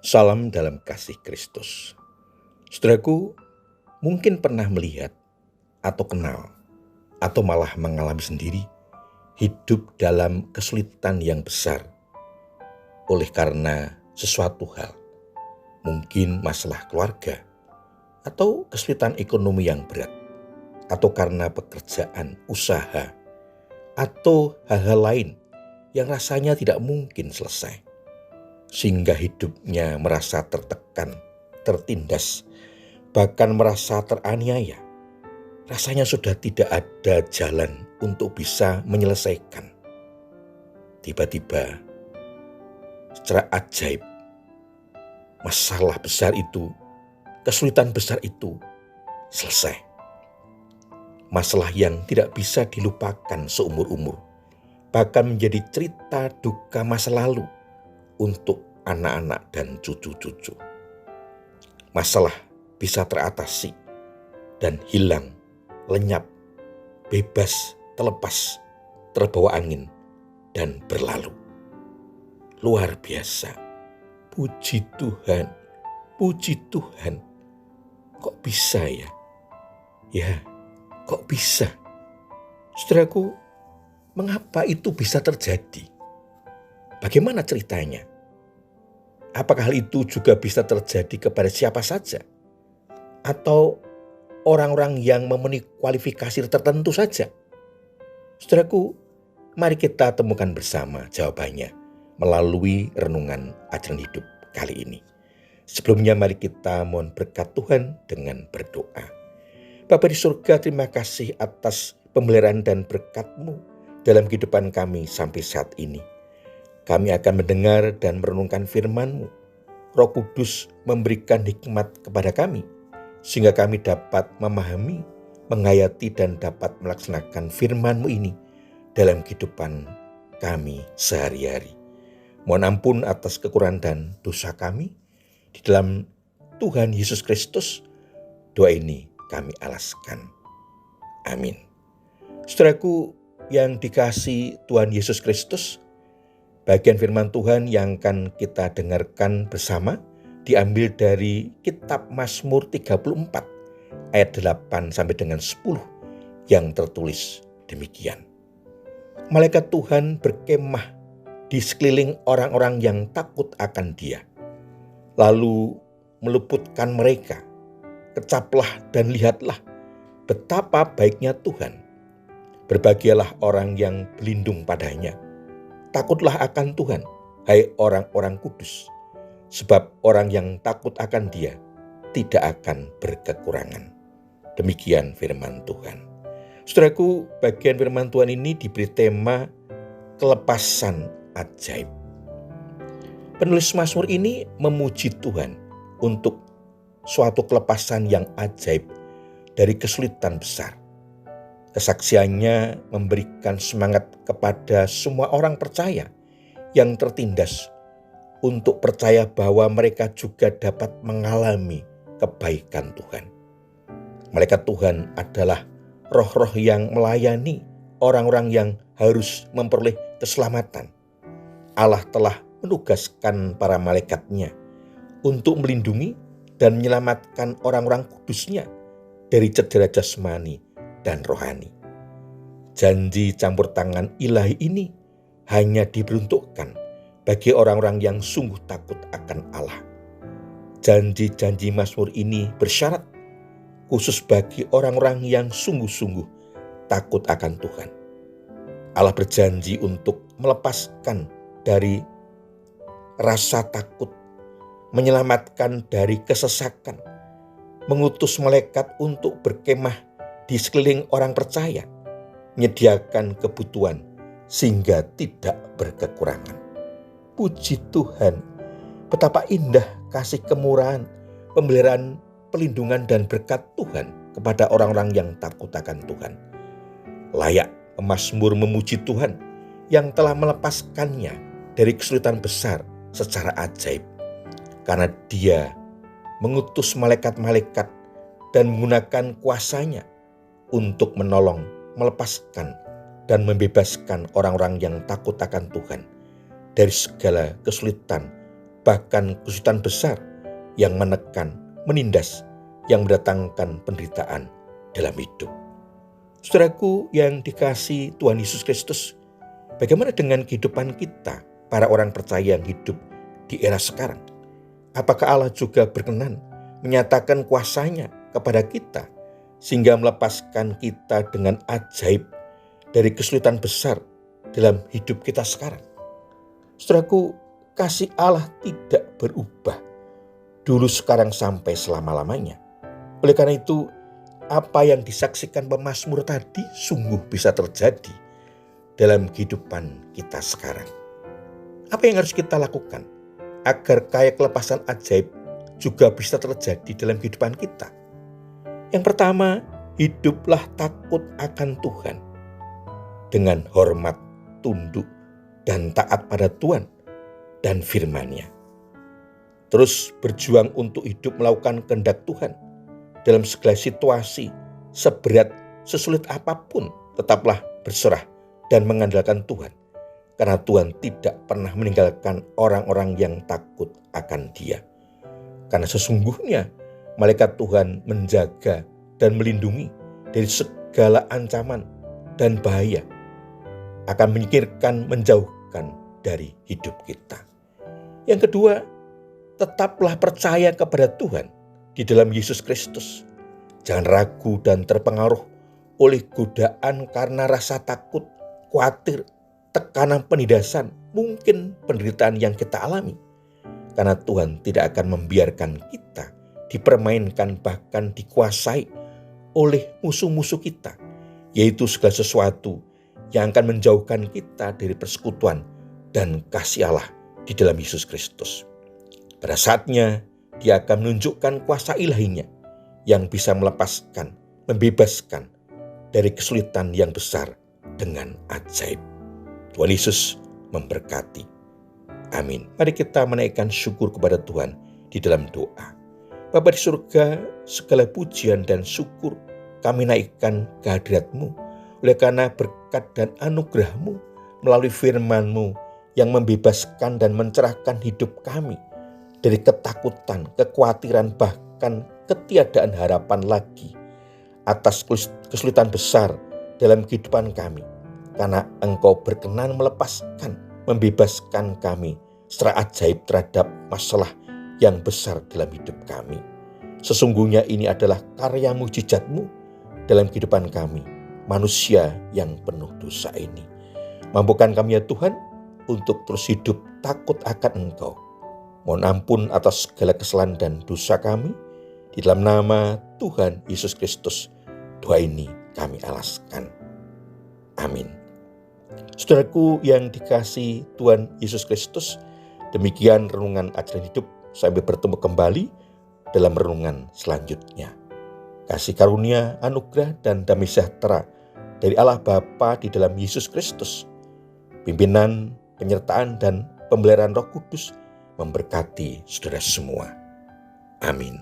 Salam dalam kasih Kristus. Saudaraku, mungkin pernah melihat atau kenal atau malah mengalami sendiri hidup dalam kesulitan yang besar oleh karena sesuatu hal, mungkin masalah keluarga atau kesulitan ekonomi yang berat, atau karena pekerjaan, usaha, atau hal-hal lain yang rasanya tidak mungkin selesai, sehingga hidupnya merasa tertekan, tertindas, bahkan merasa teraniaya. Rasanya sudah tidak ada jalan untuk bisa menyelesaikan. Tiba-tiba, secara ajaib, masalah besar itu, kesulitan besar itu selesai. Masalah yang tidak bisa dilupakan seumur-umur, bahkan menjadi cerita duka masa lalu untuk anak-anak dan cucu-cucu. Masalah bisa teratasi dan hilang, lenyap, bebas, terlepas, terbawa angin, dan berlalu. Luar biasa. Puji Tuhan, puji Tuhan. Kok bisa ya? Ya, kok bisa? Saudaraku, mengapa itu bisa terjadi? Bagaimana ceritanya? Apakah hal itu juga bisa terjadi kepada siapa saja? Atau orang-orang yang memenuhi kualifikasi tertentu saja? Saudaraku, mari kita temukan bersama jawabannya melalui renungan ajaran hidup kali ini. Sebelumnya mari kita mohon berkat Tuhan dengan berdoa. Bapa di surga, terima kasih atas pemeliharaan dan berkat-Mu dalam kehidupan kami sampai saat ini. Kami akan mendengar dan merenungkan firman-Mu. Roh Kudus memberikan hikmat kepada kami, sehingga kami dapat memahami, menghayati, dan dapat melaksanakan firman-Mu ini dalam kehidupan kami sehari-hari. Mohon ampun atas kekurangan dan dosa kami. Di dalam Tuhan Yesus Kristus, doa ini kami alaskan. Amin. Saudaraku yang dikasihi Tuhan Yesus Kristus, bagian firman Tuhan yang akan kita dengarkan bersama diambil dari kitab Mazmur 34 ayat 8 sampai dengan 10 yang tertulis demikian. Malaikat Tuhan berkemah di sekeliling orang-orang yang takut akan Dia, lalu meluputkan mereka. Kecaplah dan lihatlah betapa baiknya Tuhan. Berbahagialah orang yang berlindung padanya. Takutlah akan Tuhan, hai orang-orang kudus, sebab orang yang takut akan Dia tidak akan berkekurangan. Demikian firman Tuhan. Saudaraku, bagian firman Tuhan ini diberi tema kelepasan ajaib. Penulis Mazmur ini memuji Tuhan untuk suatu kelepasan yang ajaib dari kesulitan besar. Kesaksiannya memberikan semangat kepada semua orang percaya yang tertindas untuk percaya bahwa mereka juga dapat mengalami kebaikan Tuhan. Malaikat Tuhan adalah roh-roh yang melayani orang-orang yang harus memperoleh keselamatan. Allah telah menugaskan para malaikatnya untuk melindungi dan menyelamatkan orang-orang kudusnya dari cedera jasmani dan rohani. Janji campur tangan ilahi ini hanya diperuntukkan bagi orang-orang yang sungguh takut akan Allah. Janji-janji Mazmur ini bersyarat khusus bagi orang-orang yang sungguh-sungguh takut akan Tuhan. Allah berjanji untuk melepaskan dari rasa takut, menyelamatkan dari kesesakan, mengutus malaikat untuk berkemah di sekeliling orang percaya, menyediakan kebutuhan sehingga tidak berkekurangan. Puji Tuhan, betapa indah kasih kemurahan, pemeliharaan, perlindungan dan berkat Tuhan kepada orang-orang yang takut akan Tuhan. Layak pemazmur memuji Tuhan yang telah melepaskannya dari kesulitan besar secara ajaib, karena Dia mengutus malaikat-malaikat dan menggunakan kuasanya untuk menolong, melepaskan, dan membebaskan orang-orang yang takut akan Tuhan dari segala kesulitan, bahkan kesulitan besar yang menekan, menindas, yang mendatangkan penderitaan dalam hidup. Saudaraku yang dikasihi Tuhan Yesus Kristus, bagaimana dengan kehidupan kita, para orang percaya yang hidup di era sekarang? Apakah Allah juga berkenan menyatakan kuasa-Nya kepada kita, sehingga melepaskan kita dengan ajaib dari kesulitan besar dalam hidup kita sekarang? Saudaraku, kasih Allah tidak berubah dulu, sekarang, sampai selama-lamanya. Oleh karena itu, apa yang disaksikan pemazmur tadi sungguh bisa terjadi dalam kehidupan kita sekarang. Apa yang harus kita lakukan agar kayak kelepasan ajaib juga bisa terjadi dalam kehidupan kita? Yang pertama, hiduplah takut akan Tuhan dengan hormat, tunduk, dan taat pada Tuhan dan firman-Nya. Terus berjuang untuk hidup melakukan kehendak Tuhan dalam segala situasi, seberat, sesulit apapun, tetaplah berserah dan mengandalkan Tuhan. Karena Tuhan tidak pernah meninggalkan orang-orang yang takut akan Dia. Karena sesungguhnya malaikat Tuhan menjaga dan melindungi dari segala ancaman dan bahaya, akan menyingkirkan, menjauhkan dari hidup kita. Yang kedua, tetaplah percaya kepada Tuhan di dalam Yesus Kristus. Jangan ragu dan terpengaruh oleh godaan karena rasa takut, khawatir, tekanan penindasan, mungkin penderitaan yang kita alami. Karena Tuhan tidak akan membiarkan kita dipermainkan, bahkan dikuasai oleh musuh-musuh kita, yaitu segala sesuatu yang akan menjauhkan kita dari persekutuan dan kasih Allah di dalam Yesus Kristus. Pada saatnya, Dia akan menunjukkan kuasa ilahi-Nya yang bisa melepaskan, membebaskan dari kesulitan yang besar dengan ajaib. Tuhan Yesus memberkati. Amin. Mari kita menaikkan syukur kepada Tuhan di dalam doa. Bapa di surga, segala pujian dan syukur kami naikkan ke hadirat-Mu, oleh karena berkat dan anugerah-Mu melalui firman-Mu yang membebaskan dan mencerahkan hidup kami dari ketakutan, kekhawatiran, bahkan ketiadaan harapan lagi atas kesulitan besar dalam kehidupan kami. Karena Engkau berkenan melepaskan, membebaskan kami secara ajaib terhadap masalah yang besar dalam hidup kami. Sesungguhnya ini adalah karya mujizat-Mu dalam kehidupan kami, manusia yang penuh dosa ini. Mampukan kami ya Tuhan untuk terus hidup takut akan Engkau. Mohon ampun atas segala kesalahan dan dosa kami. Di dalam nama Tuhan Yesus Kristus, doa ini kami alaskan. Amin. Saudaraku yang dikasihi Tuhan Yesus Kristus, demikian renungan ajaran hidup. Sampai bertemu kembali dalam renungan selanjutnya. Kasih karunia, anugerah, dan damai sejahtera dari Allah Bapa di dalam Yesus Kristus, pimpinan, penyertaan, dan pemeliharaan Roh Kudus memberkati saudara semua. Amin.